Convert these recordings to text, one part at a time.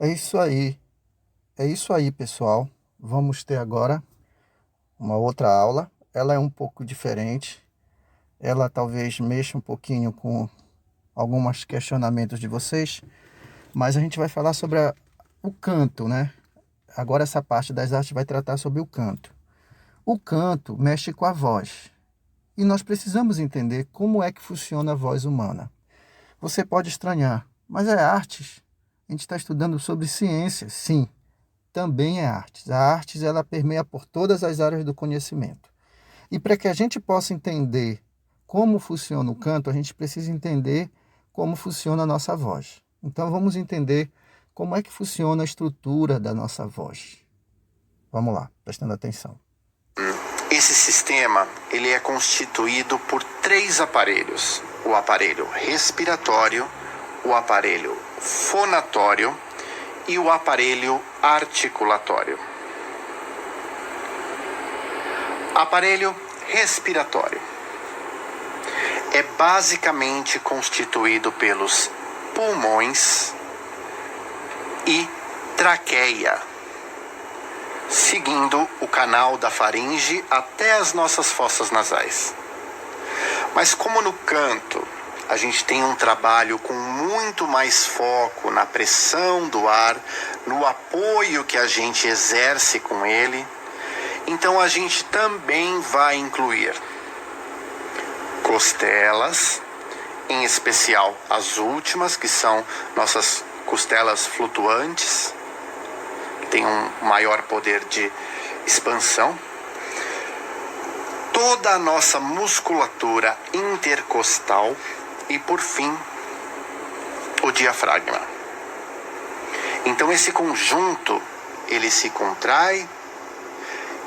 É isso aí. É isso aí, pessoal. Vamos ter agora uma outra aula. Ela é um pouco diferente. Ela talvez mexa um pouquinho com alguns questionamentos de vocês, mas a gente vai falar sobre o canto, né? Agora essa parte das artes vai tratar sobre o canto. O canto mexe com a voz. E nós precisamos entender como é que funciona a voz humana. Você pode estranhar, mas é artes. A gente está estudando sobre ciência, sim. Também é artes. A artes ela permeia por todas as áreas do conhecimento. E para que a gente possa entender como funciona o canto, a gente precisa entender como funciona a nossa voz. Então vamos entender como é que funciona a estrutura da nossa voz. Vamos lá, prestando atenção. Esse sistema ele é constituído por três aparelhos: o aparelho respiratório, o aparelho fonatório e o aparelho articulatório. Aparelho respiratório é basicamente constituído pelos pulmões e traqueia, seguindo o canal da faringe até as nossas fossas nasais. Mas como no canto a gente tem um trabalho com muito mais foco na pressão do ar, no apoio que a gente exerce com ele, então a gente também vai incluir costelas, em especial as últimas, que são nossas costelas flutuantes, que tem um maior poder de expansão. Toda a nossa musculatura intercostal e, por fim, o diafragma. Então esse conjunto, ele se contrai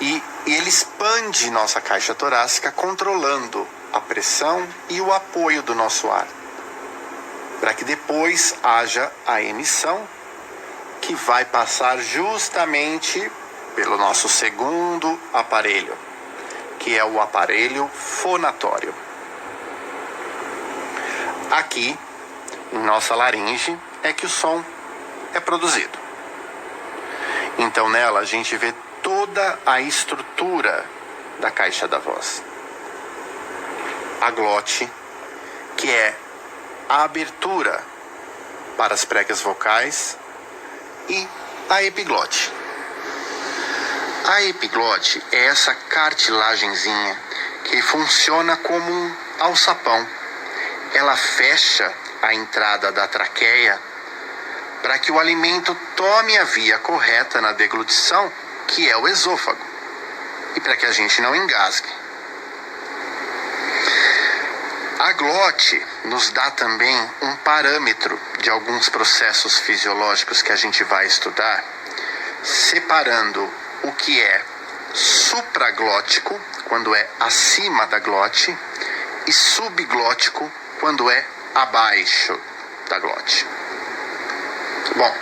e ele expande nossa caixa torácica, controlando a pressão e o apoio do nosso ar, para que depois haja a emissão, que vai passar justamente pelo nosso segundo aparelho, que é o aparelho fonatório. Aqui, em nossa laringe, é que o som é produzido. Então nela a gente vê toda a estrutura da caixa da voz. A glote, que é a abertura para as pregas vocais, e a epiglote. A epiglote é essa cartilagenzinha que funciona como um alçapão. Ela fecha a entrada da traqueia para que o alimento tome a via correta na deglutição, que é o esôfago, e para que a gente não engasgue. A glote nos dá também um parâmetro de alguns processos fisiológicos que a gente vai estudar, separando o que é supraglótico, quando é acima da glote, e subglótico, quando é abaixo da glote. Bom,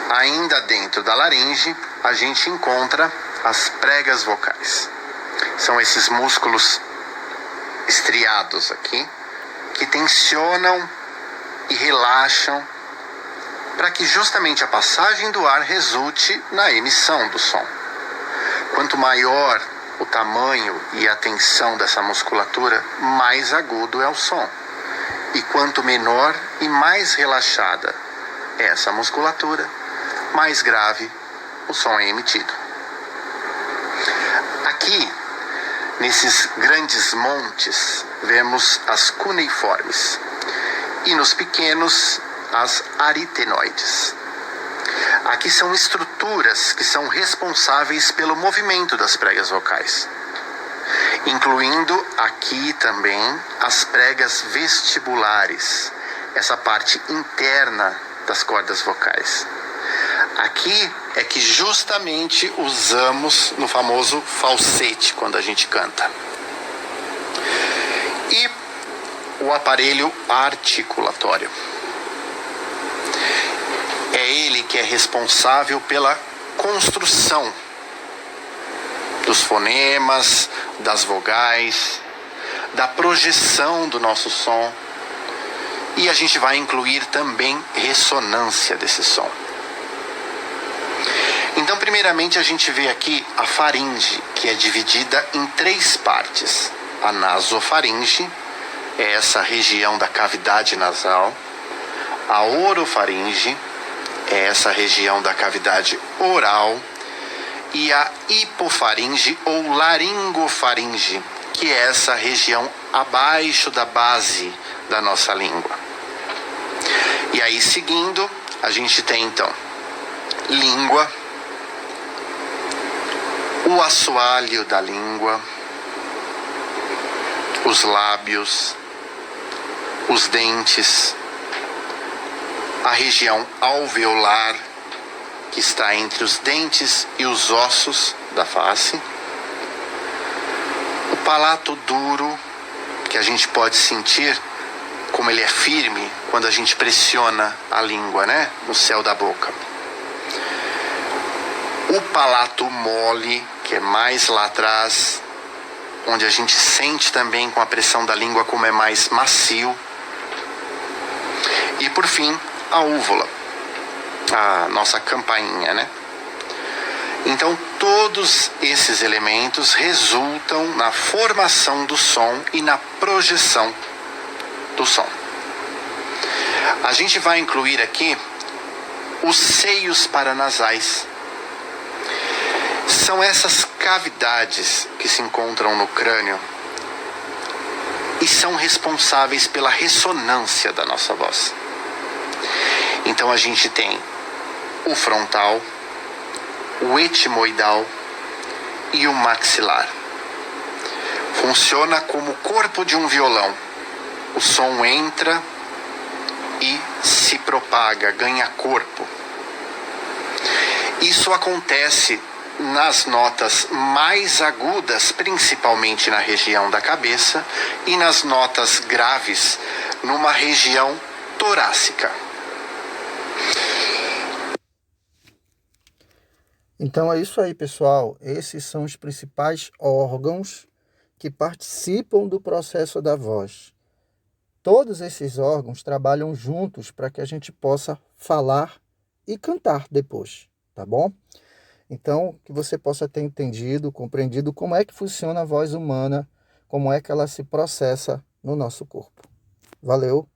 ainda dentro da laringe, a gente encontra as pregas vocais. São esses músculos estriados aqui, que tensionam e relaxam para que justamente a passagem do ar resulte na emissão do som. Quanto maior o tamanho e a tensão dessa musculatura, mais agudo é o som. E quanto menor e mais relaxada é essa musculatura, mais grave o som é emitido. Aqui, nesses grandes montes, vemos as cuneiformes e nos pequenos as aritenoides. Aqui são estruturas que são responsáveis pelo movimento das pregas vocais, incluindo aqui também as pregas vestibulares, essa parte interna das cordas vocais. Aqui é que justamente usamos no famoso falsete quando a gente canta. E o aparelho articulatório. É ele que é responsável pela construção dos fonemas, das vogais, da projeção do nosso som E a gente vai incluir também ressonância desse som. Então, primeiramente, a gente vê aqui a faringe, que é dividida em 3 partes. A nasofaringe, é essa região da cavidade nasal. A orofaringe, é essa região da cavidade oral. E a hipofaringe ou laringofaringe, que é essa região abaixo da base da nossa língua. E aí, seguindo, a gente tem, então, língua, o assoalho da língua, os lábios, os dentes, a região alveolar, que está entre os dentes e os ossos da face, o palato duro, que a gente pode sentir como ele é firme quando a gente pressiona a língua, né, no céu da boca. O palato mole, que é mais lá atrás, onde a gente sente também com a pressão da língua como é mais macio. E por fim, a úvula, a nossa campainha, né? Então, todos esses elementos resultam na formação do som e na projeção do som. A gente vai incluir aqui os seios paranasais. São essas cavidades que se encontram no crânio e são responsáveis pela ressonância da nossa voz. Então a gente tem o frontal, o etimoidal e o maxilar. Funciona como o corpo de um violão. O som entra e se propaga, ganha corpo. Isso acontece nas notas mais agudas, principalmente na região da cabeça, e nas notas graves, numa região torácica. Então é isso aí, pessoal. Esses são os principais órgãos que participam do processo da voz. Todos esses órgãos trabalham juntos para que a gente possa falar e cantar depois, tá bom? Então, que você possa ter entendido, compreendido como é que funciona a voz humana, como é que ela se processa no nosso corpo. Valeu!